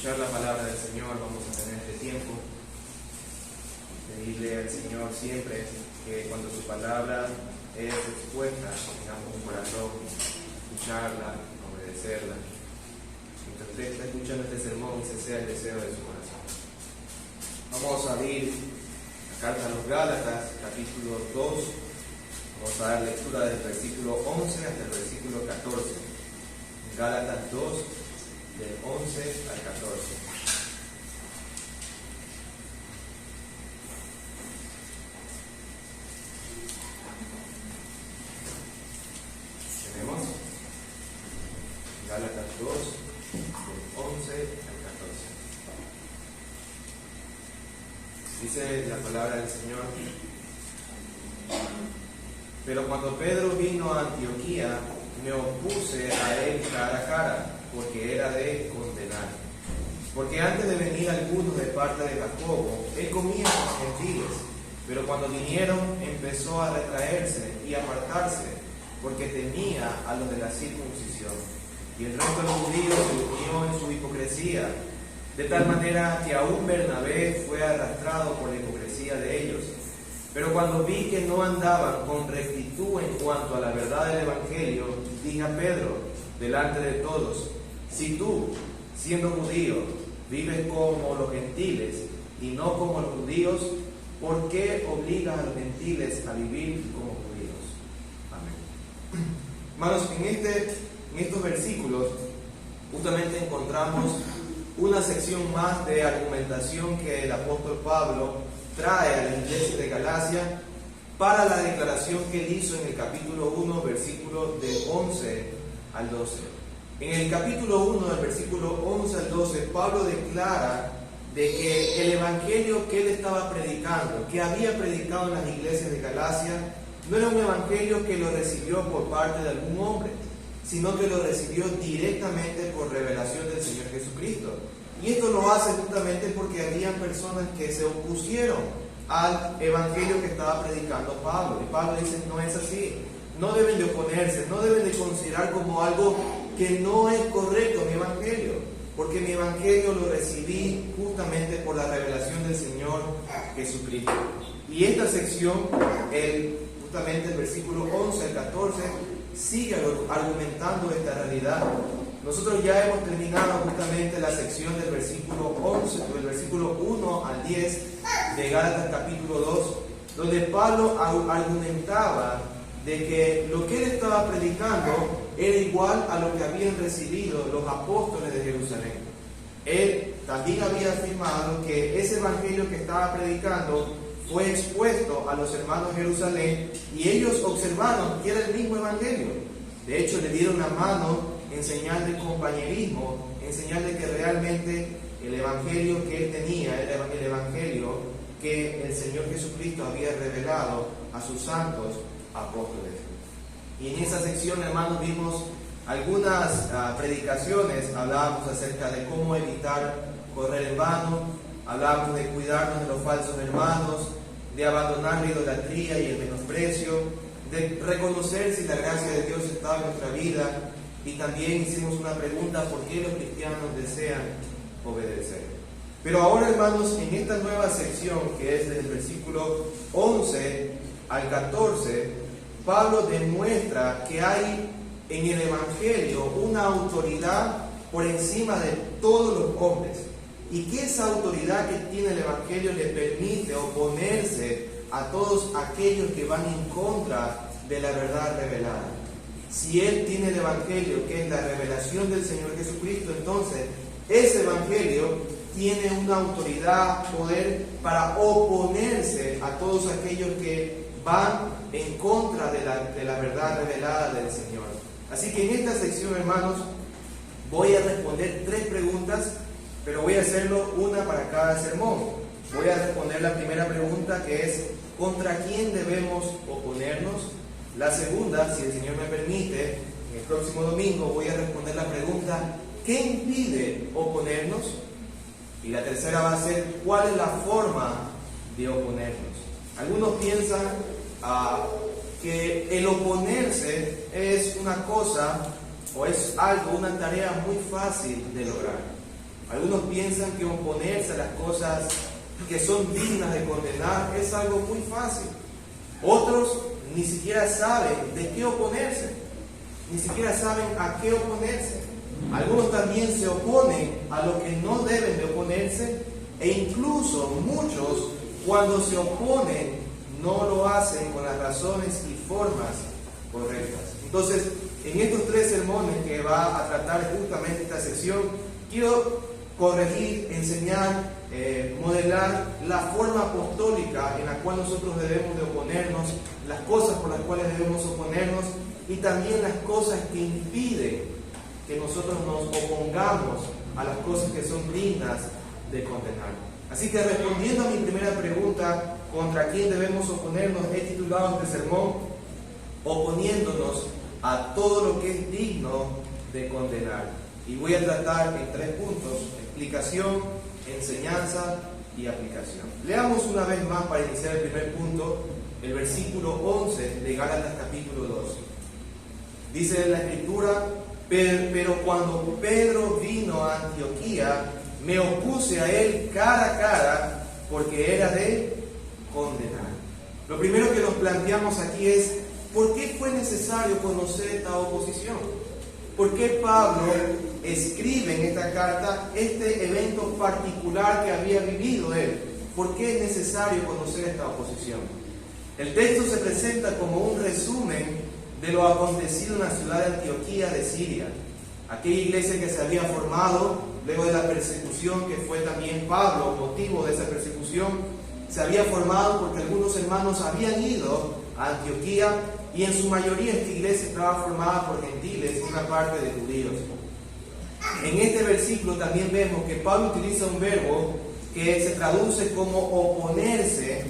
escuchar la palabra del Señor, vamos a tener este tiempo. Pedirle al Señor siempre que cuando su palabra es expuesta, tengamos un corazón, escucharla, obedecerla. Mientras usted está escuchando este sermón, ese sea el deseo de su corazón. Vamos a abrir la carta a los Gálatas, capítulo 2. Vamos a dar lectura del versículo 11 hasta el versículo 14. Gálatas 2, del 11 al 14. Tenemos Gálatas 2, del 11 al 14. Dice la palabra del Señor: pero cuando Pedro vino a Antioquía, me opuse a él cara a cara, porque era de condenar. Porque antes de venir algunos de parte de Jacobo, él comía con los gentiles, pero cuando vinieron empezó a retraerse y apartarse, porque temía a los de la circuncisión. Y el resto de los judíos se unió en su hipocresía, de tal manera que aún Bernabé fue arrastrado por la hipocresía de ellos. Pero cuando vi que no andaban con rectitud en cuanto a la verdad del Evangelio, dije a Pedro, delante de todos: si tú, siendo judío, vives como los gentiles y no como los judíos, ¿por qué obligas a los gentiles a vivir como judíos? Amén. Hermanos, en estos versículos justamente encontramos una sección más de argumentación que el apóstol Pablo trae a la iglesia de Galacia para la declaración que él hizo en el capítulo 1, versículo del 11 al 12. En el capítulo 1, del versículo 11 al 12, Pablo declara de que el evangelio que él estaba predicando, que había predicado en las iglesias de Galacia, no era un evangelio que lo recibió por parte de algún hombre, sino que lo recibió directamente por revelación del Señor Jesucristo. Y esto lo hace justamente porque habían personas que se opusieron al evangelio que estaba predicando Pablo. Y Pablo dice: no es así, no deben de oponerse, no deben de considerar como algo que no es correcto mi evangelio, porque mi evangelio lo recibí justamente por la revelación del Señor Jesucristo. Y esta sección, justamente el versículo 11 al 14, sigue argumentando esta realidad. Nosotros ya hemos terminado justamente la sección del versículo 11, del versículo 1 al 10 de Gálatas capítulo 2, donde Pablo argumentaba de que lo que él estaba predicando era igual a lo que habían recibido los apóstoles de Jerusalén. Él también había afirmado que ese evangelio que estaba predicando fue expuesto a los hermanos de Jerusalén y ellos observaron que era el mismo evangelio. De hecho, le dieron la mano en señal de compañerismo, en señal de que realmente el evangelio que él tenía era el evangelio que el Señor Jesucristo había revelado a sus santos apóstoles. Y en esa sección, hermanos, vimos algunas predicaciones. Hablábamos acerca de cómo evitar correr en vano, hablábamos de cuidarnos de los falsos hermanos, de abandonar la idolatría y el menosprecio, de reconocer si la gracia de Dios estaba en nuestra vida. Y también hicimos una pregunta: ¿por qué los cristianos desean obedecer? Pero ahora, hermanos, en esta nueva sección, que es desde el versículo 11 al 14, Pablo demuestra que hay en el Evangelio una autoridad por encima de todos los hombres, y que esa autoridad que tiene el Evangelio le permite oponerse a todos aquellos que van en contra de la verdad revelada. Si él tiene el Evangelio, que es la revelación del Señor Jesucristo, entonces ese Evangelio tiene una autoridad, poder para oponerse a todos aquellos que van en contra de la verdad revelada del Señor. Así que en esta sección, hermanos, voy a responder 3 preguntas, pero voy a hacerlo una para cada sermón. Voy a responder la primera pregunta, que es: ¿contra quién debemos oponernos? La segunda, si el Señor me permite, en el próximo domingo voy a responder la pregunta: ¿qué impide oponernos? Y la tercera va a ser: ¿cuál es la forma de oponernos? Algunos piensan que el oponerse es una cosa o es algo, una tarea muy fácil de lograr. Algunos piensan que oponerse a las cosas que son dignas de condenar es algo muy fácil. Otros ni siquiera saben de qué oponerse, ni siquiera saben a qué oponerse. Algunos también se oponen a lo que no deben de oponerse, e incluso muchos, cuando se oponen, no lo hacen con las razones y formas correctas. Entonces, en estos 3 sermones que va a tratar justamente esta sección, quiero corregir, enseñar, modelar la forma apostólica en la cual nosotros debemos de oponernos, las cosas por las cuales debemos oponernos y también las cosas que impiden que nosotros nos opongamos a las cosas que son dignas de condenar. Así que respondiendo a mi primera pregunta, ¿contra quién debemos oponernos?, he titulado este sermón oponiéndonos a todo lo que es digno de condenar. Y voy a tratar en 3 puntos: explicación, enseñanza y aplicación. Leamos una vez más para iniciar el primer punto, el versículo 11 de Gálatas capítulo 2. Dice en la Escritura: pero cuando Pedro vino a Antioquía, me opuse a él cara a cara, porque era de condenar. Lo primero que nos planteamos aquí es: ¿por qué fue necesario conocer esta oposición? ¿Por qué Pablo escribe en esta carta este evento particular que había vivido él? ¿Por qué es necesario conocer esta oposición? El texto se presenta como un resumen de lo acontecido en la ciudad de Antioquía de Siria, aquella iglesia que se había formado luego de la persecución que fue también Pablo motivo de esa persecución. Se había formado porque algunos hermanos habían ido a Antioquía, y en su mayoría esta iglesia estaba formada por gentiles y una parte de judíos. En este versículo también vemos que Pablo utiliza un verbo que se traduce como oponerse,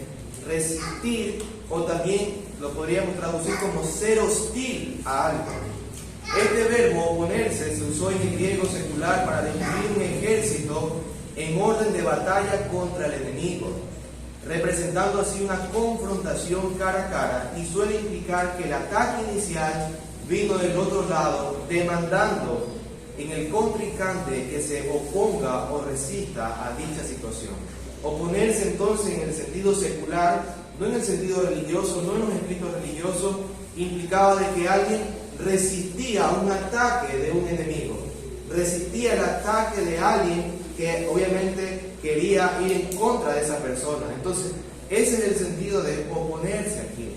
resistir, o también lo podríamos traducir como ser hostil a algo. Este verbo oponerse se usó en el griego secular para describir un ejército en orden de batalla contra el enemigo, representando así una confrontación cara a cara, y suele implicar que el ataque inicial vino del otro lado, demandando en el contrincante que se oponga o resista a dicha situación. Oponerse entonces en el sentido secular, no en el sentido religioso, no en los escritos religiosos, implicaba de que alguien resistía un ataque de un enemigo, resistía el ataque de alguien que obviamente quería ir en contra de esa persona. Entonces, ese es el sentido de oponerse aquí.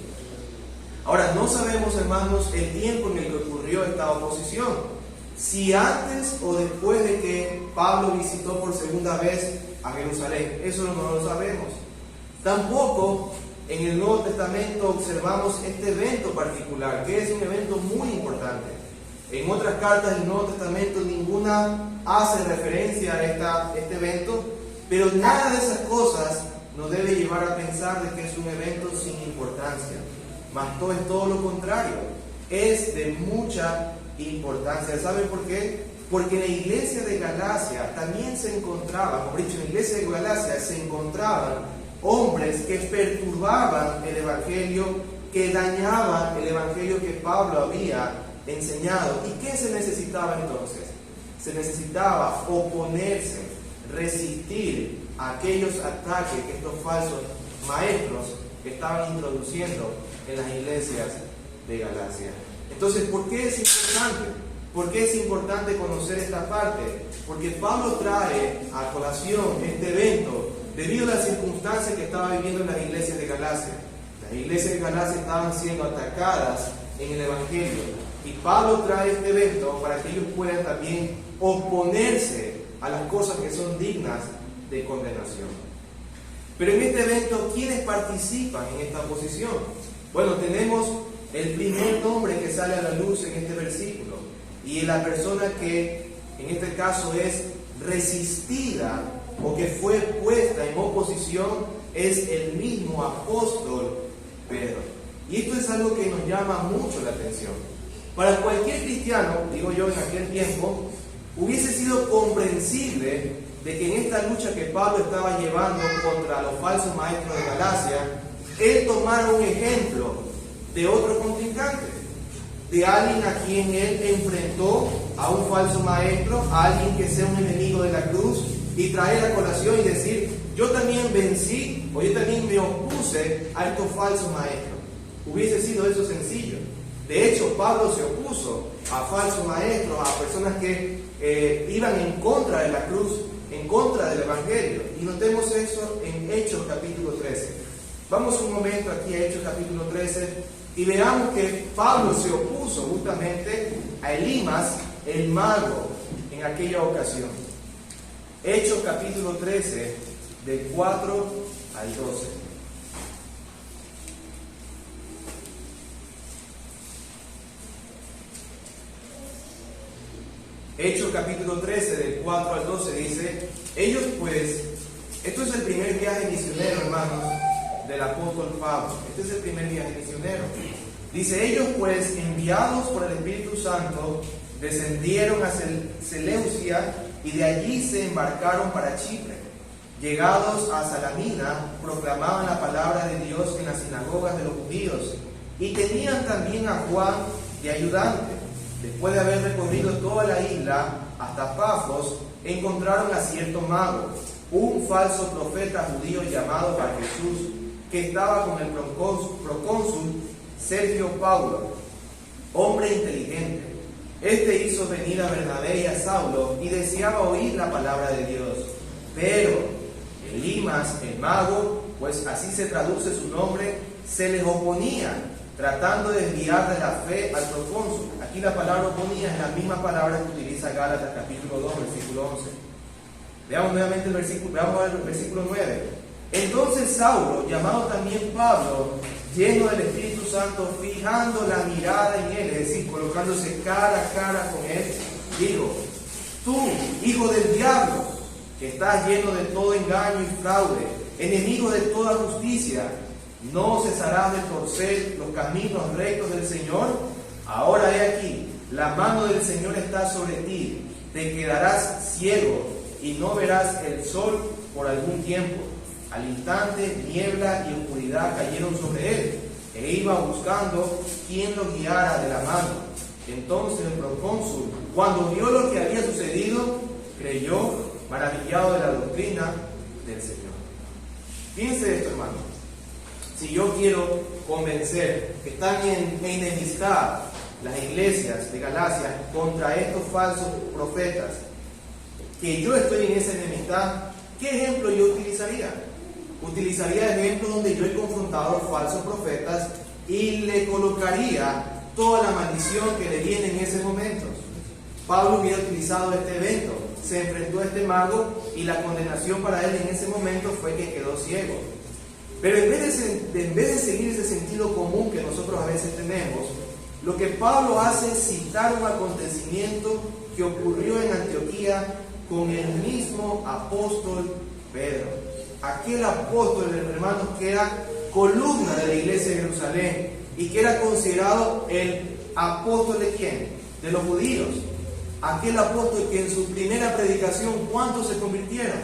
Ahora, no sabemos, hermanos, el tiempo en el que ocurrió esta oposición. Si antes o después de que Pablo visitó por segunda vez a Jerusalén, eso no lo sabemos. Tampoco en el Nuevo Testamento observamos este evento particular, que es un evento muy importante. En otras cartas del Nuevo Testamento ninguna hace referencia a este evento, pero nada de esas cosas nos debe llevar a pensar de que es un evento sin importancia. Mas todo es todo lo contrario, es de mucha importancia. ¿Saben por qué? Porque en la iglesia de Galacia también se encontraban, mejor dicho, en la iglesia de Galacia se encontraban hombres que perturbaban el evangelio, que dañaban el evangelio que Pablo había enseñado. ¿Y qué se necesitaba entonces? Se necesitaba oponerse, resistir a aquellos ataques que estos falsos maestros estaban introduciendo en las iglesias de Galacia. Entonces, ¿por qué es importante? ¿Por qué es importante conocer esta parte? Porque Pablo trae a colación este evento debido a las circunstancias que estaba viviendo en las iglesias de Galacia. Las iglesias de Galacia estaban siendo atacadas en el evangelio, y Pablo trae este evento para que ellos puedan también oponerse a las cosas que son dignas de condenación. Pero en este evento, ¿quiénes participan en esta oposición? Bueno, tenemos el primer nombre que sale a la luz en este versículo, y la persona que en este caso es resistida o que fue puesta en oposición es el mismo apóstol Pedro. Y esto es algo que nos llama mucho la atención. Para cualquier cristiano, digo yo en aquel tiempo, hubiese sido comprensible de que en esta lucha que Pablo estaba llevando contra los falsos maestros de Galacia, él tomara un ejemplo de otro contrincante. de alguien a quien él enfrentó, a un falso maestro, a alguien que sea un enemigo de la cruz, y traer a colación y decir, yo también vencí, o yo también me opuse a estos falsos maestros. Hubiese sido eso sencillo. De hecho, Pablo se opuso a falsos maestros, a personas que iban en contra de la cruz, en contra del Evangelio. Y notemos eso en Hechos capítulo 13. Vamos un momento aquí a Hechos capítulo 13 y veamos que Pablo se opuso justamente a Elimas, el mago, en aquella ocasión. Hechos capítulo 13, de 4 al 12. Hechos capítulo 13, del 4 al 12 dice, ellos pues, esto es el primer viaje misionero, hermanos, del apóstol Pablo. Este es el primer viaje misionero. Dice, ellos pues, enviados por el Espíritu Santo, descendieron a Seleucia y de allí se embarcaron para Chipre. Llegados a Salamina, proclamaban la palabra de Dios en las sinagogas de los judíos y tenían también a Juan de ayudante. Después de haber recorrido toda la isla hasta Pafos, encontraron a cierto mago, un falso profeta judío llamado Bar-Jesús, que estaba con el procónsul Sergio Paulo, hombre inteligente. Este hizo venir a Bernabé y a Saulo y deseaba oír la palabra de Dios. Pero Elimas, el mago, pues así se traduce su nombre, se les oponía, tratando de desviar de la fe al procónsul. Aquí la palabra oponía es la misma palabra que utiliza Gálatas capítulo 2, versículo 11. Veamos nuevamente el versículo 9. Entonces Saulo, llamado también Pablo, lleno del Espíritu Santo, fijando la mirada en él, es decir, colocándose cara a cara con él, dijo, tú, hijo del diablo, que estás lleno de todo engaño y fraude, enemigo de toda justicia, ¿no cesarás de torcer los caminos rectos del Señor? Ahora he aquí, la mano del Señor está sobre ti, te quedarás ciego y no verás el sol por algún tiempo. Al instante, niebla y oscuridad cayeron sobre él, e iba buscando quien lo guiara de la mano. Entonces el procónsul, cuando vio lo que había sucedido, creyó, maravillado de la doctrina del Señor. Fíjense esto, hermano. Si yo quiero convencer que están en enemistad las iglesias de Galacia contra estos falsos profetas, que yo estoy en esa enemistad, ¿qué ejemplo yo utilizaría? Utilizaría el ejemplo donde yo he confrontado a los falsos profetas y le colocaría toda la maldición que le viene en ese momento. Pablo hubiera utilizado este evento, se enfrentó a este mago y la condenación para él en ese momento fue que quedó ciego. Pero en vez de seguir ese sentido común que nosotros a veces tenemos, lo que Pablo hace es citar un acontecimiento que ocurrió en Antioquía con el mismo apóstol Pedro. Aquel apóstol, hermanos, que era columna de la iglesia de Jerusalén y que era considerado el apóstol de ¿quién? De los judíos. Aquel apóstol que en su primera predicación, ¿cuántos se convirtieron?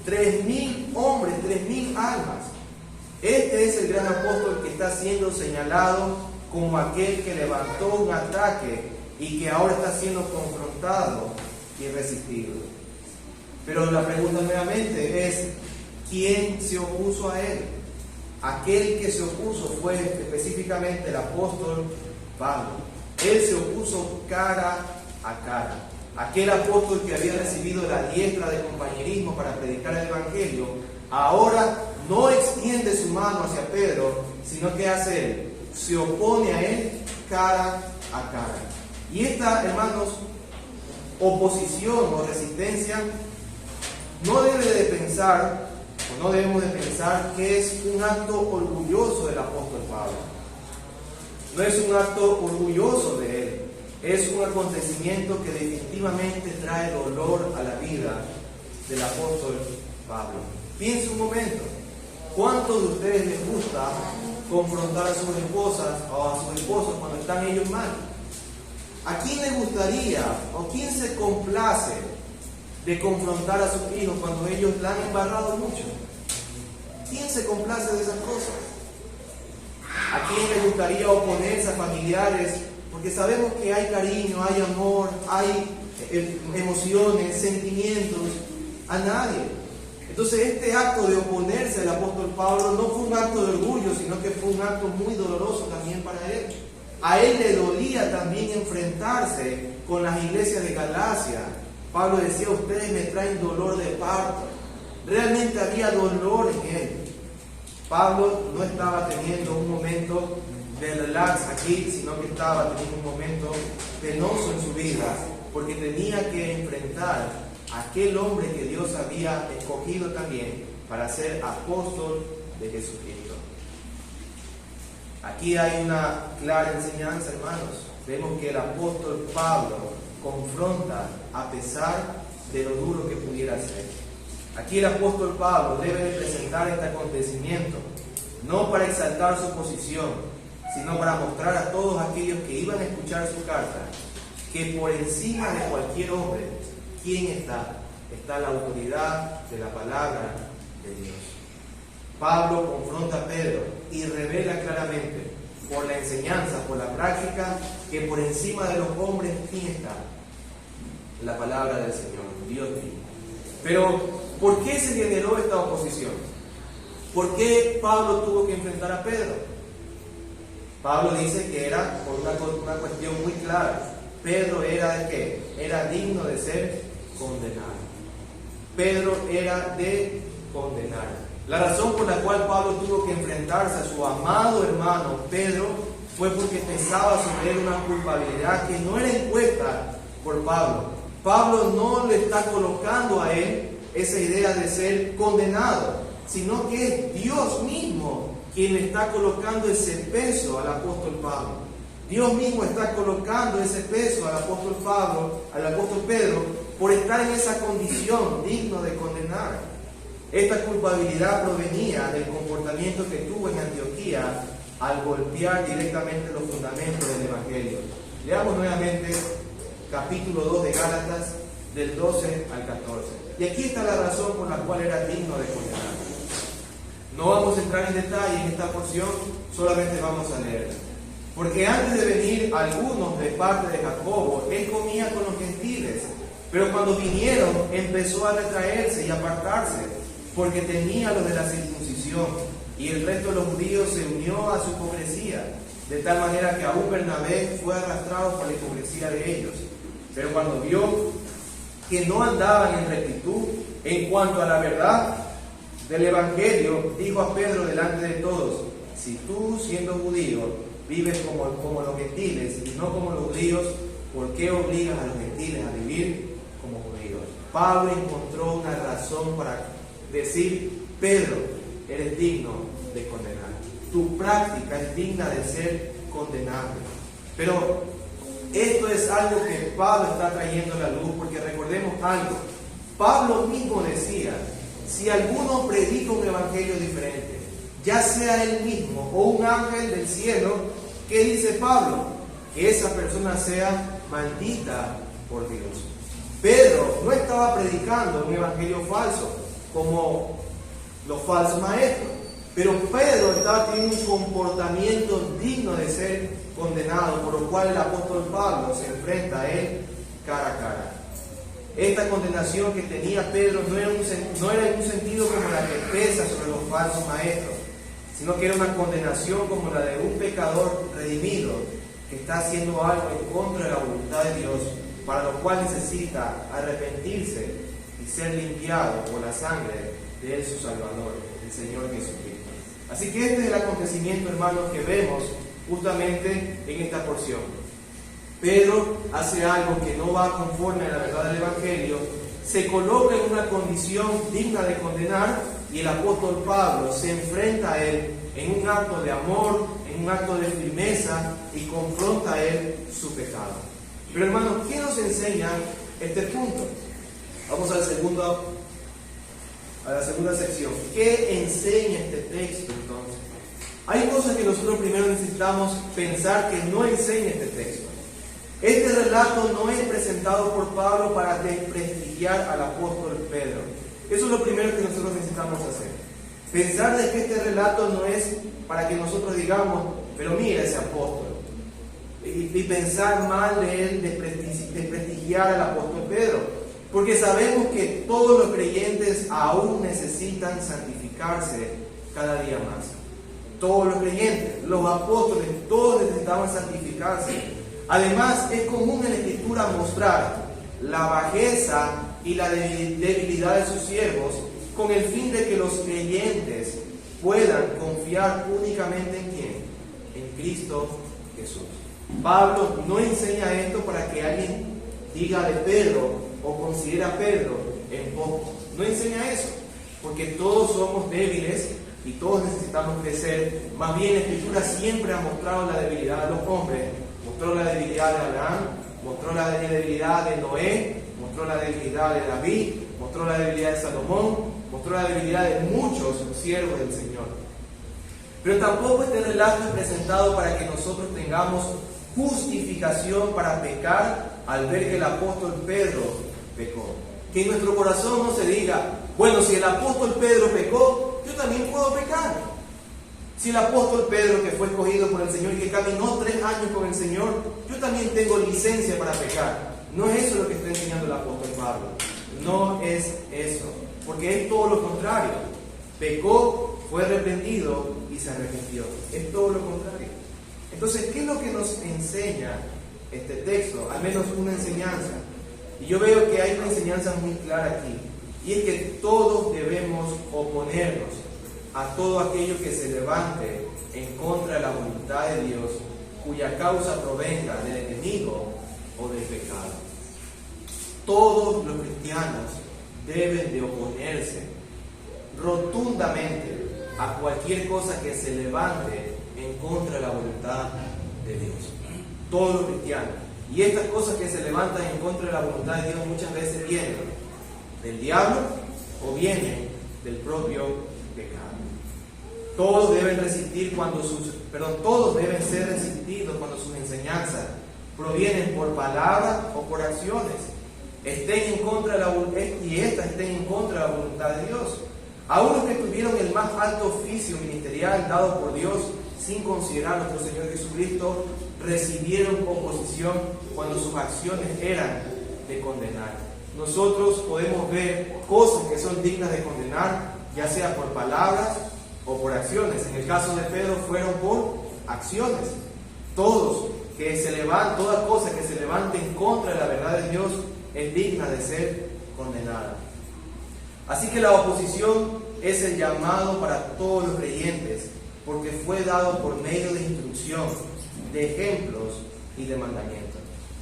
3.000 hombres, 3.000 almas. Este es el gran apóstol que está siendo señalado como aquel que levantó un ataque y que ahora está siendo confrontado y resistido. Pero la pregunta nuevamente es, ¿quién se opuso a él? Aquel que se opuso fue específicamente el apóstol Pablo. Él se opuso cara a cara. Aquel apóstol que había recibido la diestra de compañerismo para predicar el Evangelio, ahora no extiende su mano hacia Pedro, sino que hace él, se opone a él cara a cara. Y esta, hermanos, oposición o resistencia no debe de pensar, o no debemos de pensar que es un acto orgulloso del apóstol Pablo. No es un acto orgulloso de él, es un acontecimiento que definitivamente trae dolor a la vida del apóstol Pablo. Piense un momento, ¿cuántos de ustedes les gusta confrontar a sus esposas o a sus esposos cuando están ellos mal? ¿A quién le gustaría o quién se complace de confrontar a sus hijos cuando ellos la han embarrado mucho? ¿Quién se complace de esas cosas? ¿A quién le gustaría oponerse a familiares porque sabemos que hay cariño, hay amor, hay emociones, sentimientos, a nadie. Entonces este acto de oponerse al apóstol Pablo no fue un acto de orgullo, sino que fue un acto muy doloroso también para él. A él le dolía también enfrentarse con las iglesias de Galacia. Pablo decía, ustedes me traen dolor de parto. Realmente había dolor en él. Pablo no estaba teniendo un momento de relax aquí, sino que estaba teniendo un momento penoso en su vida, porque tenía que enfrentar a aquel hombre que Dios había escogido también para ser apóstol de Jesucristo. Aquí hay una clara enseñanza, hermanos. Vemos que el apóstol Pablo confronta a pesar de lo duro que pudiera ser. Aquí el apóstol Pablo debe de presentar este acontecimiento, no para exaltar su posición, sino para mostrar a todos aquellos que iban a escuchar su carta, que por encima de cualquier hombre, ¿quién está? Está la autoridad de la palabra de Dios. Pablo confronta a Pedro y revela claramente, por la enseñanza, por la práctica, que por encima de los hombres, ¿quién está? La palabra del Señor, Dios mismo. Pero, ¿por qué se generó esta oposición? ¿Por qué Pablo tuvo que enfrentar a Pedro? Pablo dice que era por una cuestión muy clara. Pedro era de qué? Era digno de ser condenado. Pedro era de condenar. La razón por la cual Pablo tuvo que enfrentarse a su amado hermano Pedro fue porque pesaba sobre él una culpabilidad que no era impuesta por Pablo. Pablo no le está colocando a él esa idea de ser condenado, sino que es Dios mismo quien le está colocando ese peso al apóstol Pablo. Dios mismo está colocando ese peso al apóstol Pablo, al apóstol Pedro, por estar en esa condición digno de condenar. Esta culpabilidad provenía del comportamiento que tuvo en Antioquía al golpear directamente los fundamentos del Evangelio. Leamos nuevamente capítulo 2 de Gálatas, del 12 al 14. Y aquí está la razón por la cual era digno de condenar. No vamos a entrar en detalle en esta porción, solamente vamos a leerla. Porque antes de venir algunos de parte de Jacobo, él comía con los gentiles, pero cuando vinieron empezó a retraerse y apartarse, porque temía lo de la circuncisión, y el resto de los judíos se unió a su hipocresía, de tal manera que aún Bernabé fue arrastrado por la hipocresía de ellos. Pero cuando vio que no andaban en rectitud en cuanto a la verdad del Evangelio, dijo a Pedro delante de todos, si tú, siendo judío, vives como los gentiles y no como los judíos, ¿por qué obligas a los gentiles a vivir como judíos? Pablo encontró una razón para decir, Pedro, eres digno de condenar. Tu práctica es digna de ser condenable. Pero esto es algo que Pablo está trayendo a la luz, porque recordemos algo. Pablo mismo decía, si alguno predica un evangelio diferente, ya sea él mismo o un ángel del cielo, ¿qué dice Pablo? Que esa persona sea maldita por Dios. Pedro no estaba predicando un evangelio falso como los falsos maestros, pero Pedro estaba teniendo un comportamiento digno de ser condenado, por lo cual el apóstol Pablo se enfrenta a él cara a cara. Esta condenación que tenía Pedro no era en un sentido como la que pesa sobre los falsos maestros, sino que era una condenación como la de un pecador redimido que está haciendo algo en contra de la voluntad de Dios, para lo cual necesita arrepentirse y ser limpiado por la sangre de él, su Salvador, el Señor Jesucristo. Así que este es el acontecimiento, hermanos, que vemos justamente en esta porción. Pedro hace algo que no va conforme a la verdad del Evangelio, se coloca en una condición digna de condenar, y el apóstol Pablo se enfrenta a él en un acto de amor, en un acto de firmeza, y confronta a él su pecado. Pero hermanos, ¿qué nos enseña este punto? Vamos a la segunda sección. ¿Qué enseña este texto entonces? Hay cosas que nosotros primero necesitamos pensar que no enseña este texto. Este relato no es presentado por Pablo para desprestigiar al apóstol Pedro. Eso es lo primero que nosotros necesitamos hacer. Pensar de que este relato no es para que nosotros digamos, pero mira ese apóstol. y pensar mal de él, desprestigiar al apóstol Pedro, porque sabemos que todos los creyentes aún necesitan santificarse cada día más. Todos los creyentes, los apóstoles, todos necesitaban santificarse. Además, es común en la Escritura mostrar la bajeza y la debilidad de sus siervos con el fin de que los creyentes puedan confiar únicamente en ¿quién? En Cristo Jesús. Pablo no enseña esto para que alguien diga de Pedro o considere a Pedro en poco. No enseña eso, porque todos somos débiles y todos necesitamos crecer. Más bien la Escritura siempre ha mostrado la debilidad de los hombres. Mostró la debilidad de Abraham, mostró la debilidad de Noé, mostró la debilidad de David, mostró la debilidad de Salomón, mostró la debilidad de muchos siervos del Señor. Pero tampoco este relato es presentado para que nosotros tengamos justificación para pecar al ver que el apóstol Pedro pecó. Que en nuestro corazón no se diga, bueno, si el apóstol Pedro pecó, yo también puedo pecar. Si el apóstol Pedro, que fue escogido por el Señor y que caminó 3 años con el Señor, yo también tengo licencia para pecar. No es eso lo que está enseñando el apóstol Pablo. No es eso. Porque es todo lo contrario. Pecó, fue arrepentido y se arrepintió. Es todo lo contrario. Entonces, ¿qué es lo que nos enseña este texto? Al menos una enseñanza. Y yo veo que hay una enseñanza muy clara aquí. Y es que todos debemos oponernos a todo aquello que se levante en contra de la voluntad de Dios, cuya causa provenga del enemigo o del pecado. Todos los cristianos deben de oponerse rotundamente a cualquier cosa que se levante en contra de la voluntad de Dios. Todos los cristianos. Y estas cosas que se levantan en contra de la voluntad de Dios muchas veces vienen del diablo o vienen del propio pecado. Todos deben todos deben ser resistidos cuando sus enseñanzas provienen por palabras o por acciones, estén en contra de la voluntad y estas estén en contra de la voluntad de Dios. Aún los que tuvieron el más alto oficio ministerial dado por Dios, sin considerar a nuestro Señor Jesucristo, recibieron oposición cuando sus acciones eran de condenar. Nosotros podemos ver cosas que son dignas de condenar, ya sea por palabras o por acciones. En el caso de Pedro fueron por acciones. Toda cosa que se levante en contra de la verdad de Dios es digna de ser condenada. Así que la oposición es el llamado para todos los creyentes, porque fue dado por medio de instrucción, de ejemplos y de mandamientos.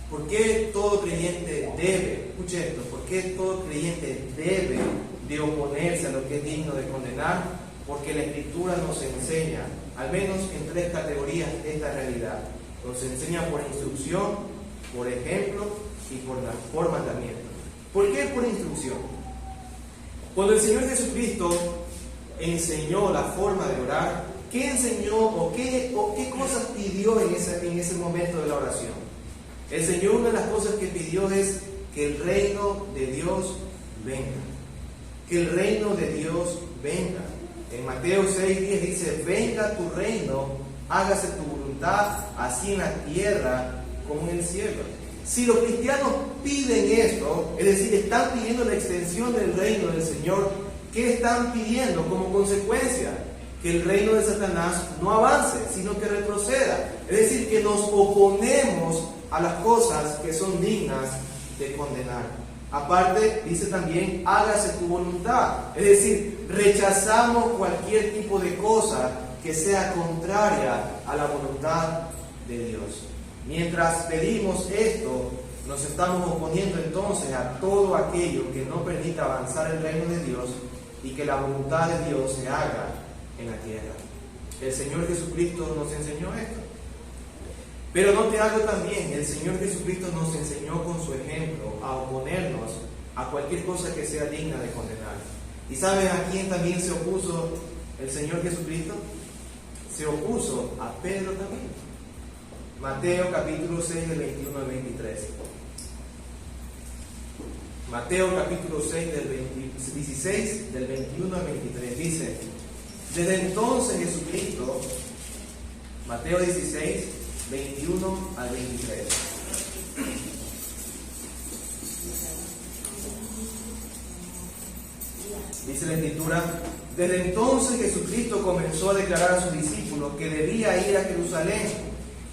¿Por qué todo creyente debe, escuche esto, por qué todo creyente debe de oponerse a lo que es digno de condenar? Porque la Escritura nos enseña, al menos en 3 categorías, esta realidad. Nos enseña por instrucción, por ejemplo y por mandamiento. ¿Por qué por instrucción? Cuando el Señor Jesucristo enseñó la forma de orar, ¿qué enseñó o qué cosas pidió en ese momento de la oración? El Señor, una de las cosas que pidió es que el reino de Dios venga. Que el reino de Dios venga. En Mateo 6:10 dice, venga tu reino, hágase tu voluntad, así en la tierra como en el cielo. Si los cristianos piden esto, es decir, están pidiendo la extensión del reino del Señor, ¿qué están pidiendo como consecuencia? Que el reino de Satanás no avance, sino que retroceda. Es decir, que nos oponemos a las cosas que son dignas de condenar. Aparte, dice también, hágase tu voluntad. Es decir, rechazamos cualquier tipo de cosa que sea contraria a la voluntad de Dios. Mientras pedimos esto, nos estamos oponiendo entonces a todo aquello que no permita avanzar el reino de Dios y que la voluntad de Dios se haga en la tierra. El Señor Jesucristo nos enseñó esto. Pero note algo también, el Señor Jesucristo nos enseñó con su ejemplo a oponernos a cualquier cosa que sea digna de condenar. ¿Y saben a quién también se opuso el Señor Jesucristo? Se opuso a Pedro también. Mateo capítulo 6 del 21 al 23. Mateo capítulo 6 16 del 21 al 23 dice: desde entonces Jesucristo, Mateo 16, 21 al 23. Dice la Escritura: desde entonces Jesucristo comenzó a declarar a sus discípulos que debía ir a Jerusalén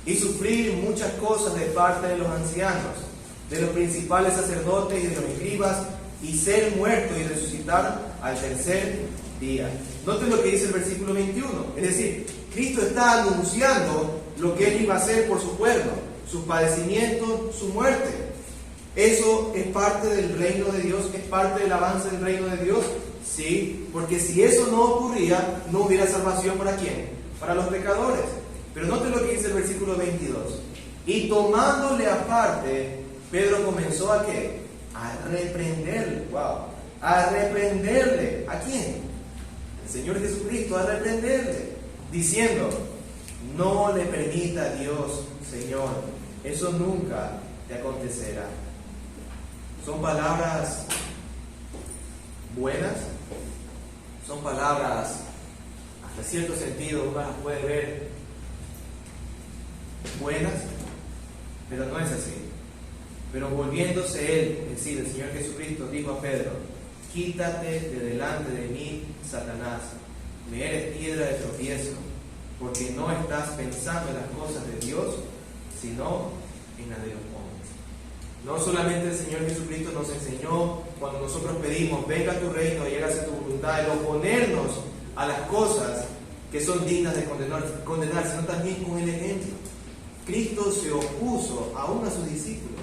y sufrir muchas cosas de parte de los ancianos, de los principales sacerdotes y de los escribas, y ser muerto y resucitar al tercer día. Noten lo que dice el versículo 21. Es decir, Cristo está anunciando lo que Él iba a hacer por su pueblo, sus padecimientos, su muerte. Eso es parte del reino de Dios, es parte del avance del reino de Dios. Sí, porque si eso no ocurría, no hubiera salvación ¿para quién? Para los pecadores. Pero noten lo que dice el versículo 22. Y tomándole aparte, Pedro comenzó ¿a qué? A reprenderle. Wow. A reprenderle. ¿A quién? El Señor Jesucristo, a reprenderle, diciendo: no le permita a Dios, Señor, eso nunca te acontecerá. Son palabras buenas, son palabras, hasta cierto sentido uno las puede ver buenas, pero no es así. Pero volviéndose Él, es decir, el Señor Jesucristo dijo a Pedro: quítate de delante de mí, Satanás, me eres piedra de tropiezo, porque no estás pensando en las cosas de Dios, sino en las de los hombres. No solamente el Señor Jesucristo nos enseñó, cuando nosotros pedimos: venga tu reino y hágase tu voluntad, el oponernos a las cosas que son dignas de condenar, sino también con el ejemplo. Cristo se opuso aún a sus discípulos.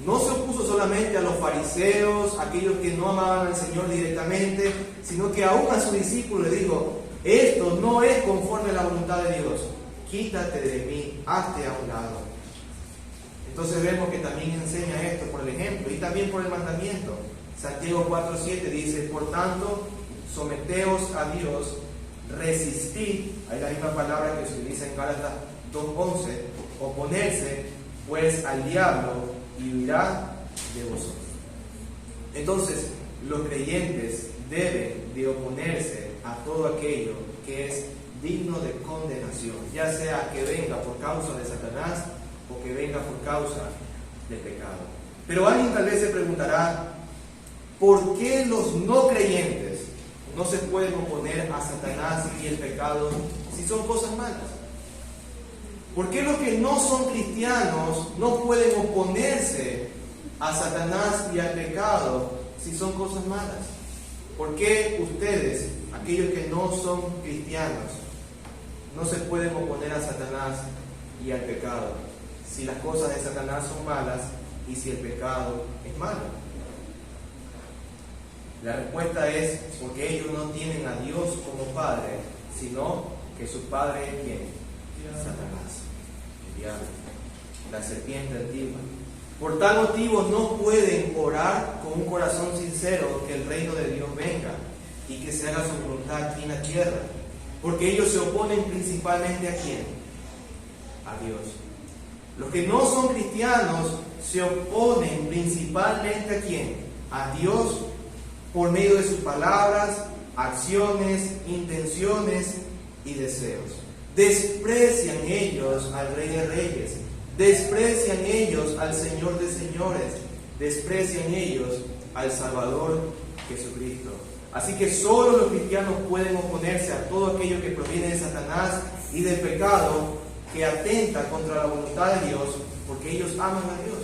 No se opuso solamente a los fariseos, aquellos que no amaban al Señor directamente, sino que aún a sus discípulos le dijo: esto no es conforme a la voluntad de Dios, quítate de mí, hazte a un lado. Entonces vemos que también enseña esto por el ejemplo y también por el mandamiento. Santiago 4:7 dice: por tanto, someteos a Dios, resistid, hay la misma palabra que se utiliza en Gálatas 2:11, oponerse pues al diablo y huirá de vosotros. Entonces, los creyentes deben de oponerse a todo aquello que es digno de condenación, ya sea que venga por causa de Satanás o que venga por causa del pecado. Pero alguien tal vez se preguntará: ¿por qué los no creyentes no se pueden oponer a Satanás y el pecado si son cosas malas? ¿Por qué los que no son cristianos no pueden oponerse a Satanás y al pecado si son cosas malas? ¿Por qué ustedes, aquellos que no son cristianos, no se pueden oponer a Satanás y al pecado si las cosas de Satanás son malas y si el pecado es malo? La respuesta es porque ellos no tienen a Dios como Padre, sino que su Padre es ¿quién? Satanás, el diablo, la serpiente antigua. Por tal motivo no pueden orar con un corazón sincero que el reino de Dios venga y que se haga su voluntad aquí en la tierra, porque ellos se oponen principalmente ¿a quién? A Dios. Los que no son cristianos se oponen principalmente ¿a quién? A Dios, por medio de sus palabras, acciones, intenciones y deseos. Desprecian ellos al Rey de Reyes, desprecian ellos al Señor de Señores, desprecian ellos al Salvador Jesucristo. Así que solo los cristianos pueden oponerse a todo aquello que proviene de Satanás y del pecado que atenta contra la voluntad de Dios, porque ellos aman a Dios.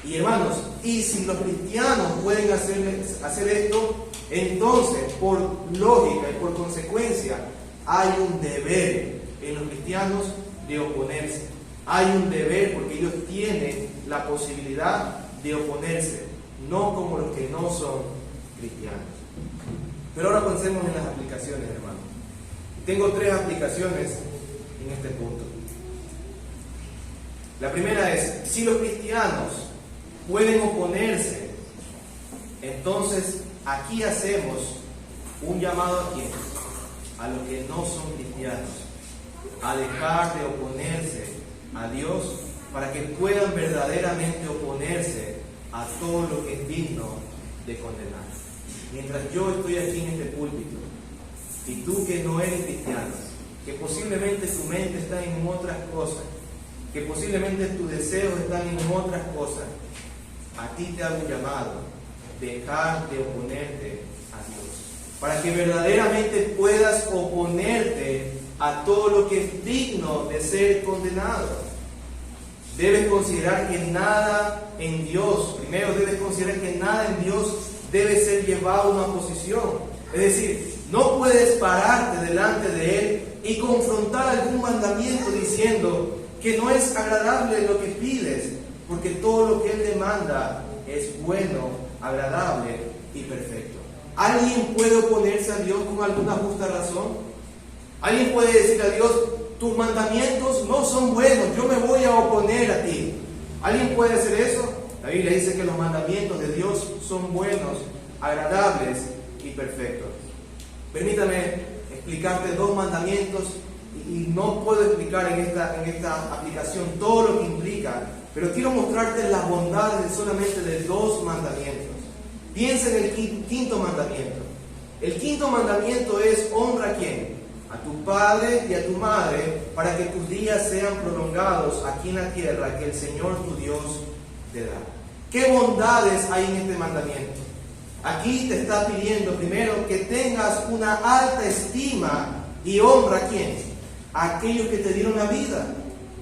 Y hermanos, y si los cristianos pueden hacer esto, entonces por lógica y por consecuencia hay un deber en los cristianos de oponerse. Hay un deber porque ellos tienen la posibilidad de oponerse, no como los que no son cristianos. Pero ahora pensemos en las aplicaciones, hermanos. Tengo 3 aplicaciones en este punto. La primera es: si los cristianos pueden oponerse, entonces aquí hacemos un llamado ¿a quién? A los que no son cristianos, a dejar de oponerse a Dios para que puedan verdaderamente oponerse a todo lo que es digno de condenar. Mientras yo estoy aquí en este púlpito y tú que no eres cristiano, que posiblemente tu mente está en otras cosas, que posiblemente tus deseos están en otras cosas, a ti te hago un llamado: dejar de oponerte a Dios, para que verdaderamente puedas oponerte a todo lo que es digno de ser condenado. Debes considerar que nada en Dios, primero debes considerar que nada en Dios debe ser llevado a una posición. Es decir, no puedes pararte delante de Él y confrontar algún mandamiento diciendo que no es agradable lo que pides, porque todo lo que Él demanda es bueno, agradable y perfecto. ¿Alguien puede oponerse a Dios con alguna justa razón? ¿Alguien puede decir a Dios: tus mandamientos no son buenos, yo me voy a oponer a ti? ¿Alguien puede hacer eso? La Biblia dice que los mandamientos de Dios son buenos, agradables y perfectos. Permítame explicarte dos mandamientos, y no puedo explicar en esta aplicación todo lo que implica, pero quiero mostrarte las bondades solamente de dos mandamientos. Piensa en el quinto mandamiento. El quinto mandamiento es: honra a ¿quién? A tu padre y a tu madre, para que tus días sean prolongados aquí en la tierra que el Señor tu Dios te da. ¿Qué bondades hay en este mandamiento? Aquí te está pidiendo primero que tengas una alta estima y honra a ¿quién? A aquellos que te dieron la vida.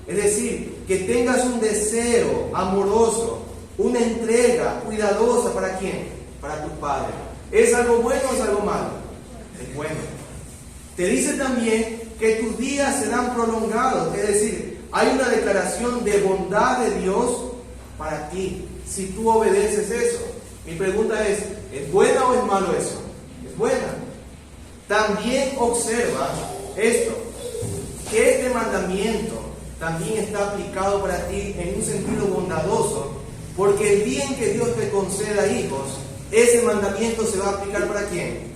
Es decir, que tengas un deseo amoroso, una entrega cuidadosa para ¿quién? Para tu padre. ¿Es algo bueno o es algo malo? Es bueno. Te dice también que tus días serán prolongados, es decir, hay una declaración de bondad de Dios para ti, si tú obedeces eso. Mi pregunta es buena o es malo eso? Es buena. También observa esto, que este mandamiento también está aplicado para ti en un sentido bondadoso, porque el día en que Dios te conceda hijos, ese mandamiento se va a aplicar ¿para quién?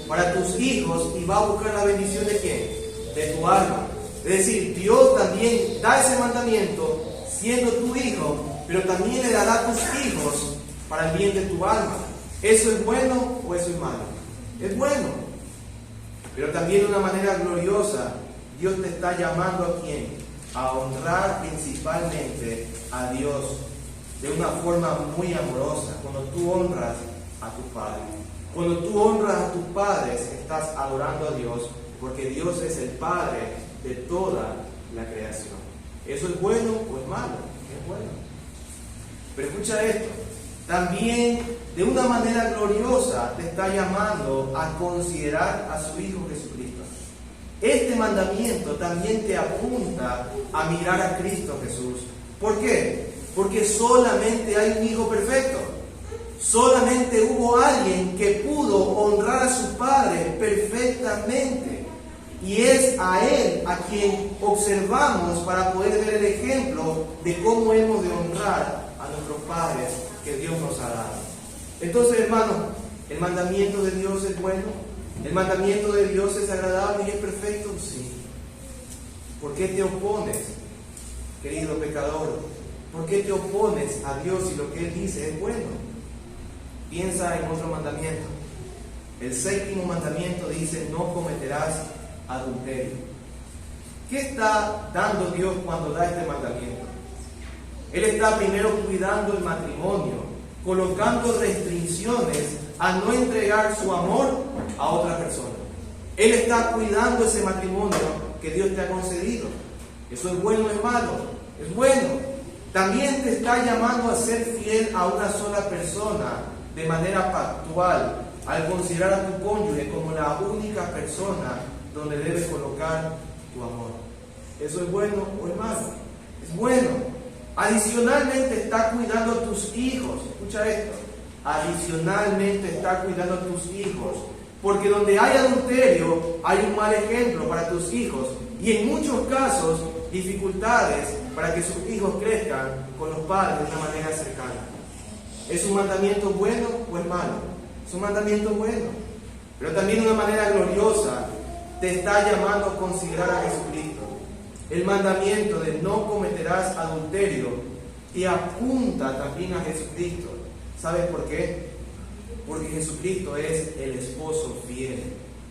Para tus hijos, y va a buscar la bendición ¿de quién? De tu alma. Es decir, Dios también da ese mandamiento siendo tu hijo, pero también le dará a tus hijos para el bien de tu alma. ¿Eso es bueno o eso es malo? Es bueno. Pero también de una manera gloriosa, Dios te está llamando ¿a quién? A honrar principalmente a Dios de una forma muy amorosa. Cuando tú honras a tu Padre, cuando tú honras a tus padres, estás adorando a Dios, porque Dios es el Padre de toda la creación. ¿Eso es bueno o es malo? Es bueno. Pero escucha esto, también de una manera gloriosa te está llamando a considerar a su Hijo Jesucristo. Este mandamiento también te apunta a mirar a Cristo Jesús. ¿Por qué? Porque solamente hay un Hijo perfecto. Solamente hubo alguien que pudo honrar a su Padre perfectamente. Y es a Él a quien observamos para poder ver el ejemplo de cómo hemos de honrar a nuestros padres que Dios nos ha dado. Entonces, hermanos, ¿el mandamiento de Dios es bueno? ¿El mandamiento de Dios es agradable y es perfecto? Sí. ¿Por qué te opones, querido pecador? ¿Por qué te opones a Dios si lo que Él dice es bueno? Piensa en otro mandamiento. El séptimo mandamiento dice: no cometerás adulterio. ¿Qué está dando Dios cuando da este mandamiento? Él está primero cuidando el matrimonio, colocando restricciones a no entregar su amor a otra persona. Él está cuidando ese matrimonio que Dios te ha concedido. ¿Eso es bueno o es malo? Es bueno. También te está llamando a ser fiel a una sola persona de manera pactual, al considerar a tu cónyuge como la única persona donde debes colocar tu amor. ¿Eso es bueno o es malo? Es bueno. Adicionalmente está cuidando a tus hijos. Escucha esto. Adicionalmente está cuidando a tus hijos. Porque donde hay adulterio, hay un mal ejemplo para tus hijos. Y en muchos casos, dificultades para que sus hijos crezcan con los padres de una manera cercana. ¿Es un mandamiento bueno o es malo? Es un mandamiento bueno. Pero también de una manera gloriosa te está llamando a considerar a Jesucristo. El mandamiento de no cometerás adulterio te apunta también a Jesucristo. ¿Sabes por qué? Porque Jesucristo es el esposo fiel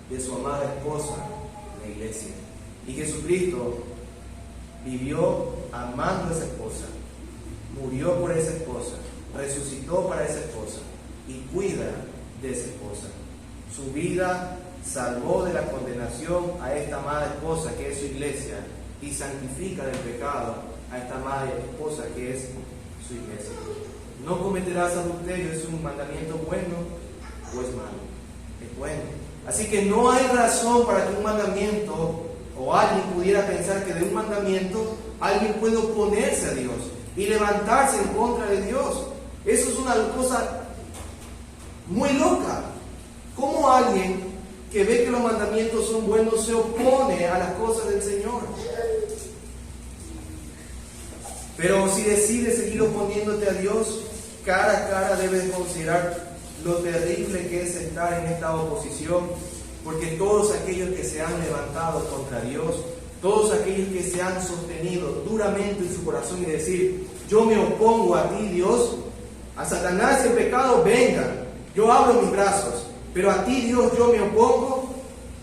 de su amada esposa, la iglesia. Y Jesucristo vivió amando a esa esposa, murió por esa esposa, resucitó para esa esposa y cuida de esa esposa. Su vida salvó de la condenación a esta amada esposa que es su iglesia y santifica del pecado a esta amada esposa que es su iglesia. No cometerás adulterio, ¿es un mandamiento bueno o es malo? Es bueno. Así que no hay razón para que un mandamiento o alguien pudiera pensar que de un mandamiento alguien puede oponerse a Dios y levantarse en contra de Dios. Eso es una cosa muy loca. ¿Cómo alguien que ve que los mandamientos son buenos se opone a las cosas del Señor? Pero si decides seguir oponiéndote a Dios, cara a cara debes considerar lo terrible que es estar en esta oposición, porque todos aquellos que se han levantado contra Dios, todos aquellos que se han sostenido duramente en su corazón y decir, yo me opongo a ti, Dios, a Satanás y el pecado, venga, yo abro mis brazos, pero a ti, Dios, yo me opongo.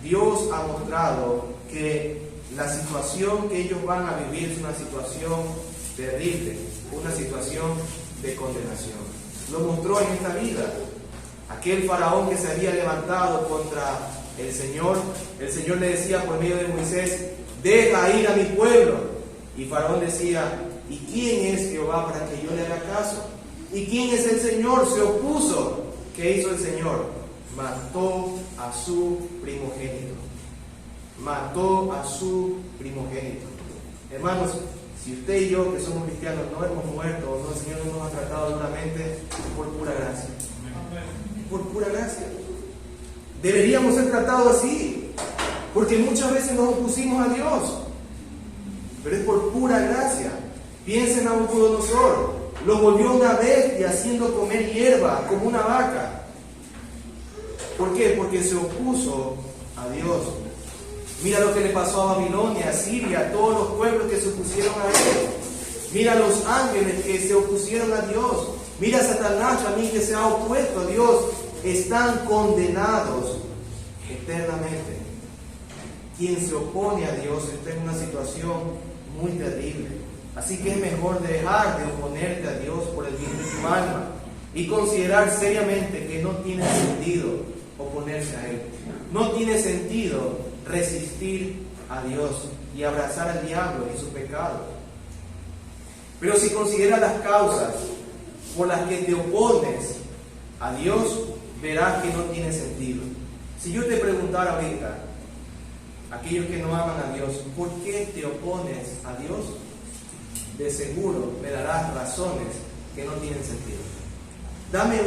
Dios ha mostrado que la situación que ellos van a vivir es una situación terrible, una situación de condenación. Lo mostró en esta vida. Aquel faraón que se había levantado contra el Señor le decía por medio de Moisés, deja ir a mi pueblo. Y Faraón decía, ¿y quién es Jehová para que yo le haga caso? ¿Y quién es el Señor? Se opuso. ¿Qué hizo el Señor? Mató a su primogénito. Mató a su primogénito. Hermanos, si usted y yo, que somos cristianos, no hemos muerto, no, el Señor no nos ha tratado duramente, por pura gracia. Por pura gracia. Deberíamos ser tratados así, porque muchas veces nos opusimos a Dios, pero es por pura gracia. Piensen en Nabucodonosor, lo volvió una bestia haciendo comer hierba como una vaca. ¿Por qué? Porque se opuso a Dios. Mira lo que le pasó a Babilonia, a Siria, a todos los pueblos que se opusieron a Él. Mira a los ángeles que se opusieron a Dios. Mira a Satanás también que se ha opuesto a Dios. Están condenados eternamente. Quien se opone a Dios está en una situación muy terrible. Así que es mejor dejar de oponerte a Dios por el bien de tu alma y considerar seriamente que no tiene sentido oponerse a Él. No tiene sentido resistir a Dios y abrazar al diablo y su pecado. Pero si consideras las causas por las que te opones a Dios, verás que no tiene sentido. Si yo te preguntara ahorita, aquellos que no aman a Dios, ¿por qué te opones a Dios? De seguro me darás razones que no tienen sentido. Dame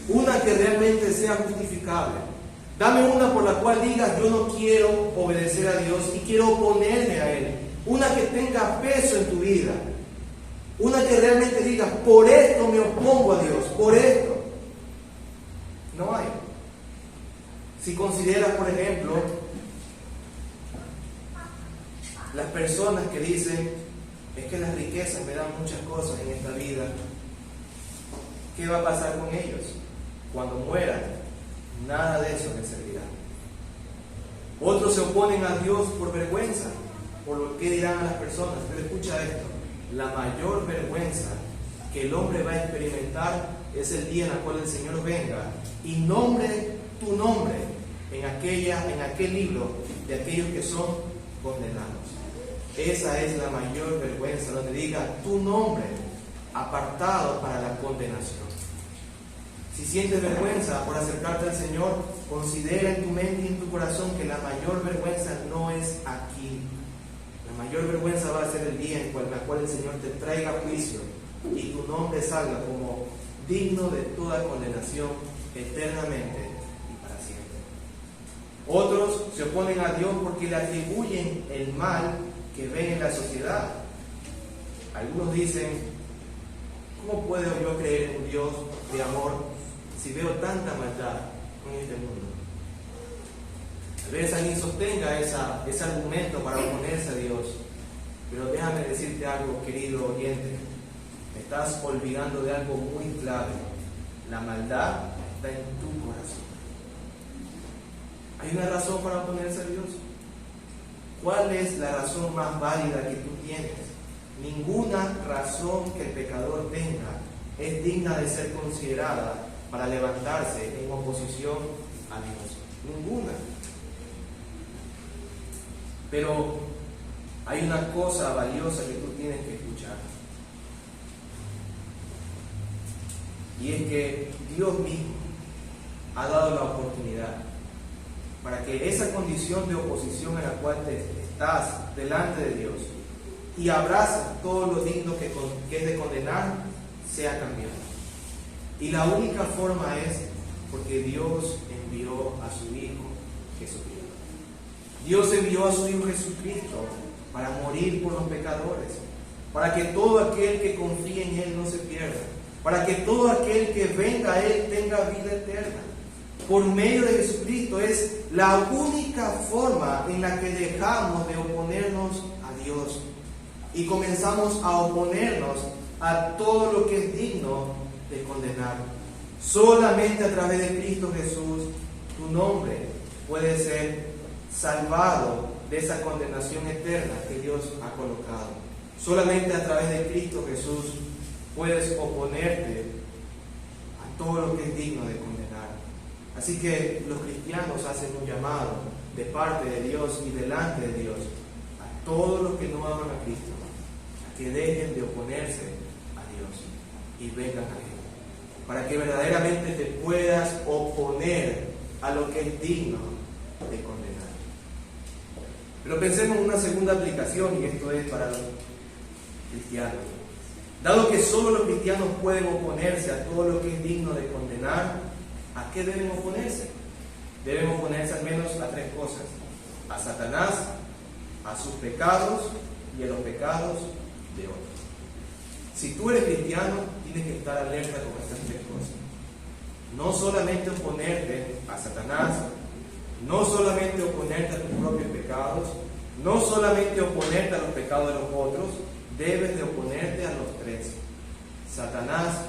una que realmente sea justificable. Dame una por la cual digas, yo no quiero obedecer a Dios y quiero oponerme a Él. Una que tenga peso en tu vida. Una que realmente digas, por esto me opongo a Dios, por esto. No hay. Si consideras, por ejemplo, las personas que dicen, es que las riquezas me dan muchas cosas en esta vida, ¿qué va a pasar con ellos? Cuando mueran, nada de eso les servirá. Otros se oponen a Dios por vergüenza, por lo que dirán a las personas. Pero escucha esto, la mayor vergüenza que el hombre va a experimentar es el día en el cual el Señor venga y nombre tu nombre en aquel libro de aquellos que son condenados. Esa es la mayor vergüenza, donde diga tu nombre apartado para la condenación. Si sientes vergüenza por acercarte al Señor, considera en tu mente y en tu corazón que la mayor vergüenza no es aquí. La mayor vergüenza va a ser el día en la cual el Señor te traiga juicio y tu nombre salga como digno de toda condenación eternamente y para siempre. Otros se oponen a Dios porque le atribuyen el mal que ven en la sociedad. Algunos dicen, ¿cómo puedo yo creer en un Dios de amor si veo tanta maldad en este mundo? A veces alguien sostenga ese argumento para oponerse a Dios, pero déjame decirte algo, querido oyente, estás olvidando de algo muy clave. La maldad está en tu corazón. ¿Hay una razón para oponerse a Dios? ¿cuál es la razón más válida que tú tienes? Ninguna razón que el pecador tenga es digna de ser considerada para levantarse en oposición a Dios. Ninguna. Pero hay una cosa valiosa que tú tienes que escuchar. Y es que Dios mismo ha dado la oportunidad para que esa condición de oposición en la cual te estás delante de Dios y abrazas todo lo digno que es de condenar, sea cambiado. Y la única forma es porque Dios envió a su Hijo Jesucristo. Dios envió a su Hijo Jesucristo para morir por los pecadores, para que todo aquel que confíe en Él no se pierda, para que todo aquel que venga a Él tenga vida eterna. Por medio de Jesucristo es la única forma en la que dejamos de oponernos a Dios y comenzamos a oponernos a todo lo que es digno de condenar. Solamente a través de Cristo Jesús tu nombre puede ser salvado de esa condenación eterna que Dios ha colocado. Solamente a través de Cristo Jesús puedes oponerte a todo lo que es digno de condenar. Así que los cristianos hacen un llamado de parte de Dios y delante de Dios a todos los que no aman a Cristo, a que dejen de oponerse a Dios y vengan a Él, para que verdaderamente te puedas oponer a lo que es digno de condenar. Pero pensemos en una segunda aplicación, y esto es para los cristianos. Dado que solo los cristianos pueden oponerse a todo lo que es digno de condenar, ¿a qué deben oponerse? Deben oponerse al menos a tres cosas: a Satanás, a sus pecados y a los pecados de otros. Si tú eres cristiano, tienes que estar alerta con estas tres cosas. No solamente oponerte a Satanás, no solamente oponerte a tus propios pecados, no solamente oponerte a los pecados de los otros, debes de oponerte a los tres: Satanás,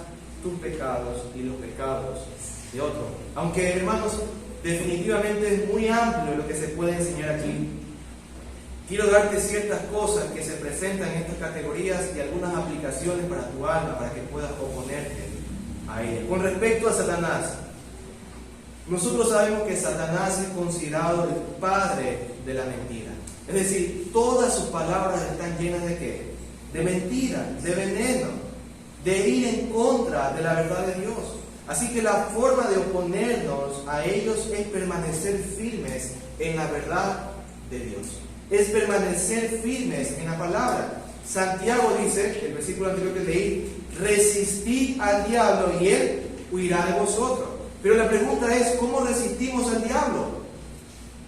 tus pecados y los pecados de otros. Aunque, hermanos, definitivamente es muy amplio lo que se puede enseñar aquí, quiero darte ciertas cosas que se presentan en estas categorías y algunas aplicaciones para tu alma, para que puedas oponerte a ella. Con respecto a Satanás, nosotros sabemos que Satanás es considerado el padre de la mentira. Es decir, todas sus palabras están llenas ¿de qué? De mentira, de veneno, de ir en contra de la verdad de Dios. Así que la forma de oponernos a ellos es permanecer firmes en la verdad de Dios. Es permanecer firmes en la palabra. Santiago dice, el versículo anterior que leí, resistid al diablo y él huirá de vosotros. Pero la pregunta es, ¿cómo resistimos al diablo?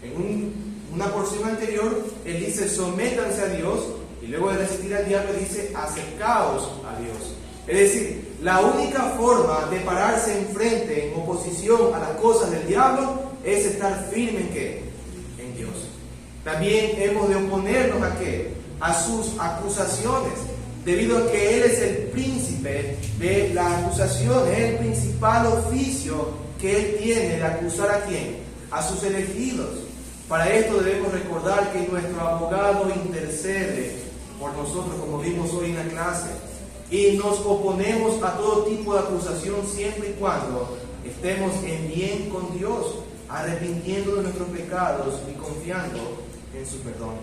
En una porción anterior, él dice, sométanse a Dios, y luego de resistir al diablo dice, acercaos a Dios. Es decir, la única forma de pararse enfrente, en oposición a las cosas del diablo, es estar firme ¿en qué? En Dios. También hemos de oponernos ¿a qué? A sus acusaciones, debido a que Él es el príncipe de las acusaciones, es el principal oficio que Él tiene de acusar ¿a quién? A sus elegidos. Para esto debemos recordar que nuestro abogado intercede por nosotros, como vimos hoy en la clase. Y nos oponemos a todo tipo de acusación siempre y cuando estemos en bien con Dios, arrepintiendo de nuestros pecados y confiando en su perdón.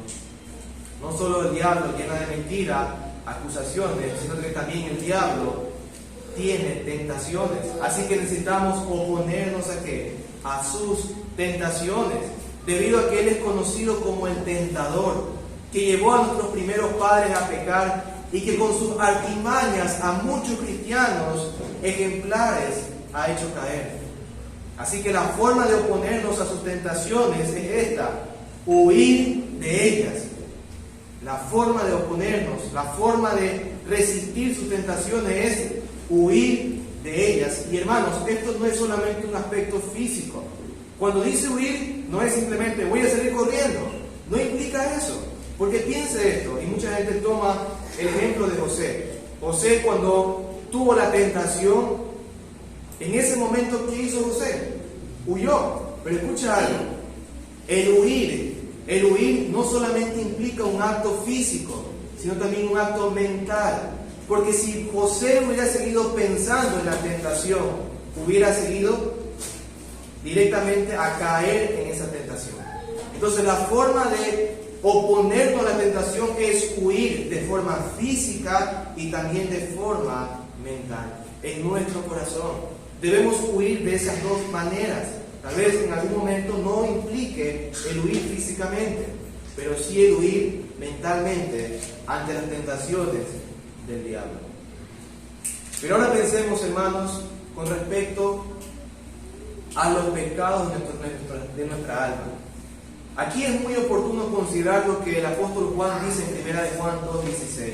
No solo el diablo llena de mentira, acusaciones, sino que también el diablo tiene tentaciones. Así que necesitamos oponernos ¿a qué? A sus tentaciones, debido a que Él es conocido como el tentador, que llevó a nuestros primeros padres a pecar y que con sus artimañas a muchos cristianos ejemplares ha hecho caer. Así que la forma de oponernos a sus tentaciones es esta: huir de ellas. La forma de oponernos, la forma de resistir sus tentaciones es huir de ellas. Y hermanos, esto no es solamente un aspecto físico. Cuando dice huir, no es simplemente voy a salir corriendo. No implica eso. Porque piense esto, y mucha gente toma el ejemplo de José. José, cuando tuvo la tentación, en ese momento, ¿qué hizo José? Huyó. Pero escucha algo: el huir El huir no solamente implica un acto físico, sino también un acto mental. Porque si José hubiera seguido pensando en la tentación, hubiera seguido directamente a caer en esa tentación. Entonces la forma de oponernos a la tentación es huir de forma física y también de forma mental, en nuestro corazón. Debemos huir de esas dos maneras. Tal vez en algún momento no implique el huir físicamente, pero sí el huir mentalmente ante las tentaciones del diablo. Pero ahora pensemos, hermanos, con respecto a los pecados de nuestra alma. Aquí es muy oportuno considerar lo que el apóstol Juan dice en 1 Juan 2:16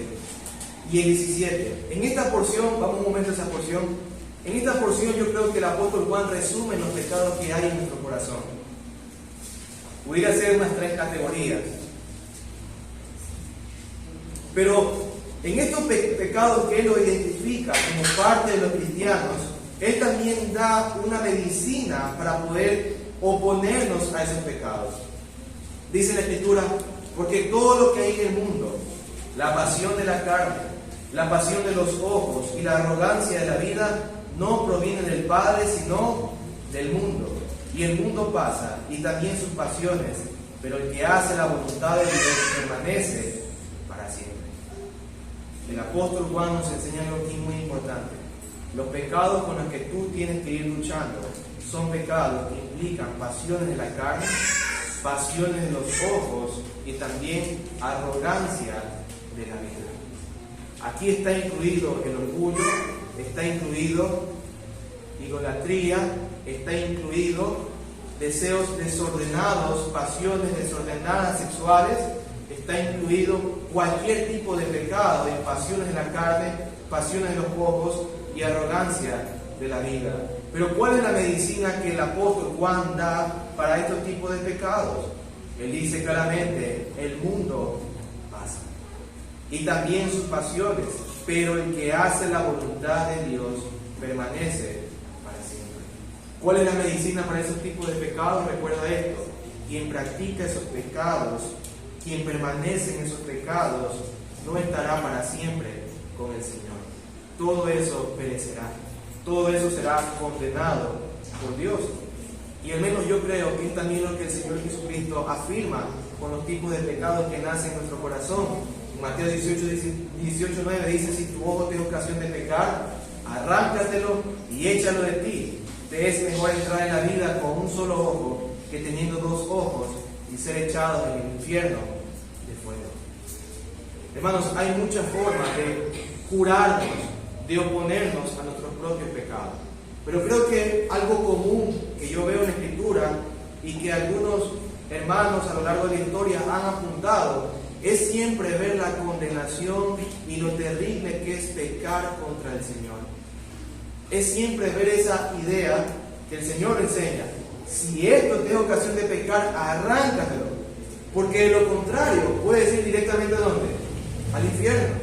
y el 17. En esta porción, vamos un momento a esa porción. En esta porción yo creo que el apóstol Juan resume los pecados que hay en nuestro corazón. Pudiera ser unas 3 categorías. Pero en estos pecados que él lo identifica como parte de los cristianos, él también da una medicina para poder oponernos a esos pecados. Dice la Escritura, porque todo lo que hay en el mundo, la pasión de la carne, la pasión de los ojos y la arrogancia de la vida, no proviene del Padre, sino del mundo. Y el mundo pasa, y también sus pasiones, pero el que hace la voluntad de Dios permanece para siempre. El apóstol Juan nos enseña algo aquí muy importante. Los pecados con los que tú tienes que ir luchando son pecados que implican pasiones de la carne, pasiones de los ojos y también arrogancia de la vida. Aquí está incluido el orgullo, está incluido idolatría, está incluido deseos desordenados, pasiones desordenadas sexuales, está incluido cualquier tipo de pecado, de pasiones de la carne, pasiones de los ojos y arrogancia de la vida. Pero ¿cuál es la medicina que el apóstol Juan da para estos tipos de pecados? Él dice claramente, el mundo pasa y también sus pasiones, pero el que hace la voluntad de Dios permanece para siempre. ¿Cuál es la medicina para esos tipos de pecados? Recuerda esto: quien practica esos pecados, quien permanece en esos pecados, no estará para siempre con el Señor. Todo eso perecerá, todo eso será condenado por Dios. Y al menos yo creo que es también lo que el Señor Jesucristo afirma con los tipos de pecados que nacen en nuestro corazón. En Mateo 18:9 dice: si tu ojo te da ocasión de pecar, arráncatelo y échalo de ti. Te es mejor entrar en la vida con un solo ojo que teniendo 2 ojos y ser echado en el infierno de fuego. Hermanos, hay muchas formas de curarnos, de oponernos a nuestros propios pecados. Pero creo que algo común que yo veo en la Escritura y que algunos hermanos a lo largo de la historia han apuntado es siempre ver la condenación y lo terrible que es pecar contra el Señor. Es siempre ver esa idea que el Señor enseña. Si esto te da ocasión de pecar, arráncatelo. Porque de lo contrario, puedes ir directamente ¿a dónde? Al infierno.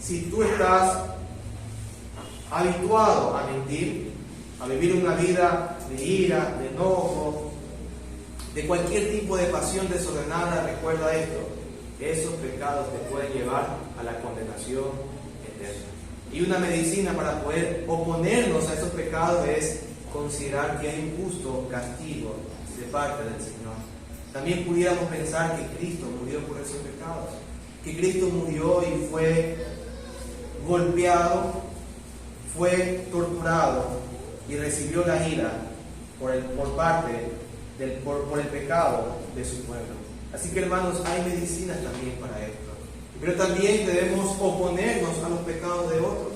Si tú estás habituado a mentir, a vivir una vida de ira, de enojo, de cualquier tipo de pasión desordenada, recuerda esto: esos pecados te pueden llevar a la condenación eterna. Y una medicina para poder oponernos a esos pecados es considerar que hay un justo castigo de parte del Señor. También pudiéramos pensar que Cristo murió por esos pecados, que Cristo murió y fue golpeado, fue torturado y recibió la ira por el pecado de su pueblo. Así que, hermanos, hay medicinas también para esto. Pero también debemos oponernos a los pecados de otros.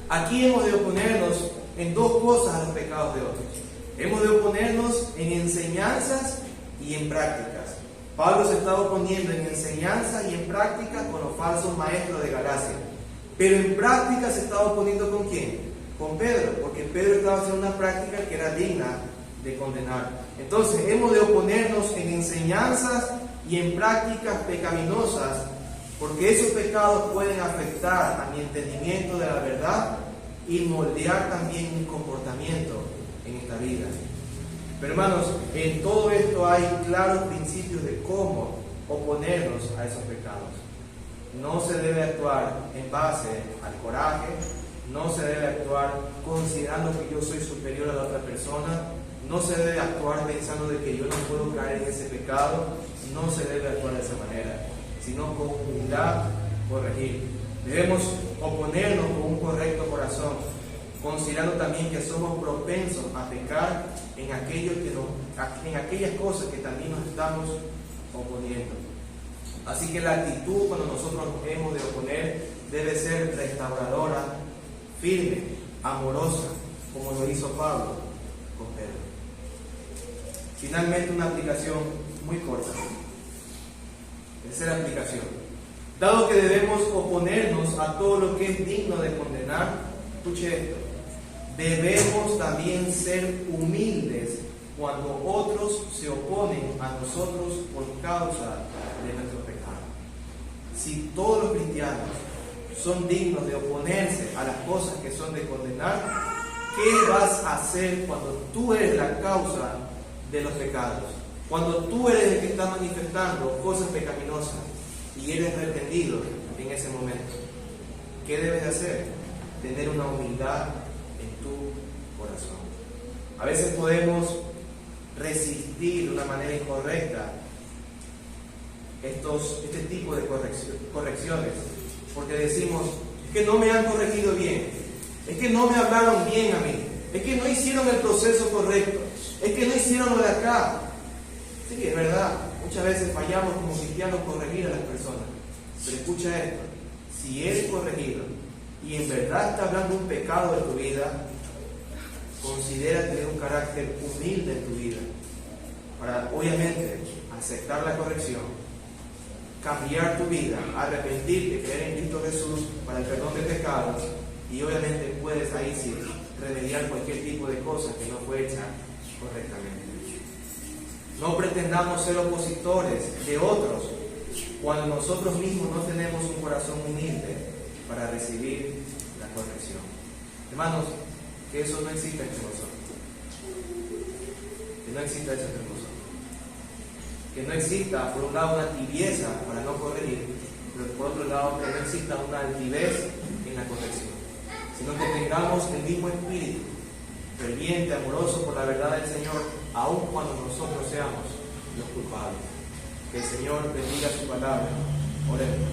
Aquí hemos de oponernos en 2 cosas a los pecados de otros. Hemos de oponernos en enseñanzas y en prácticas. Pablo se estaba oponiendo en enseñanza y en práctica con los falsos maestros de Galacia. Pero en práctica se estaba oponiendo ¿con quién? Con Pedro, porque Pedro estaba haciendo una práctica que era digna de condenar. Entonces hemos de oponernos en enseñanzas y en prácticas pecaminosas, porque esos pecados pueden afectar a mi entendimiento de la verdad y moldear también mi comportamiento en esta vida. Pero hermanos, en todo esto hay claros principios de cómo oponernos a esos pecados. No se debe actuar en base al coraje, no se debe actuar considerando que yo soy superior a la otra persona, no se debe actuar pensando de que yo no puedo caer en ese pecado, no se debe actuar de esa manera, sino con humildad corregir. Debemos oponernos con un correcto corazón, considerando también que somos propensos a pecar en aquellas cosas que también nos estamos oponiendo. Así que la actitud cuando nosotros nos hemos de oponer debe ser restauradora, firme, amorosa, como lo hizo Pablo con Pedro. Finalmente, una aplicación muy corta. Tercera aplicación. Dado que debemos oponernos a todo lo que es digno de condenar, escuche esto, debemos también ser humildes cuando otros se oponen a nosotros por causa de nuestro pecado. Si todos los cristianos son dignos de oponerse a las cosas que son de condenar, ¿qué vas a hacer cuando tú eres la causa de los pecados? Cuando tú eres el que está manifestando cosas pecaminosas y eres arrepentido en ese momento, ¿qué debes de hacer? Tener una humildad en tu corazón. A veces podemos resistir de una manera incorrecta este tipo de correcciones, porque decimos, es que no me han corregido bien, es que no me hablaron bien a mí, es que no hicieron el proceso correcto, es que no hicieron lo de acá. Sí, es verdad, muchas veces fallamos como cristianos corregir a las personas, pero escucha esto, si eres corregido y en verdad está hablando un pecado de tu vida, considera tener un carácter humilde en tu vida, para obviamente aceptar la corrección, cambiar tu vida, arrepentirte, creer en Cristo Jesús para el perdón de pecados, y obviamente puedes ahí sí remediar cualquier tipo de cosa que no fue hecha correctamente. No pretendamos ser opositores de otros cuando nosotros mismos no tenemos un corazón humilde para recibir la corrección. Hermanos, que eso no exista entre nosotros. Que no exista eso entre nosotros. Que no exista, por un lado, una tibieza para no corregir, pero por otro lado, que no exista una altivez en la corrección, sino que tengamos el mismo espíritu, ferviente, amoroso por la verdad del Señor, aun cuando nosotros seamos los culpables. Que el Señor bendiga su palabra. Oremos.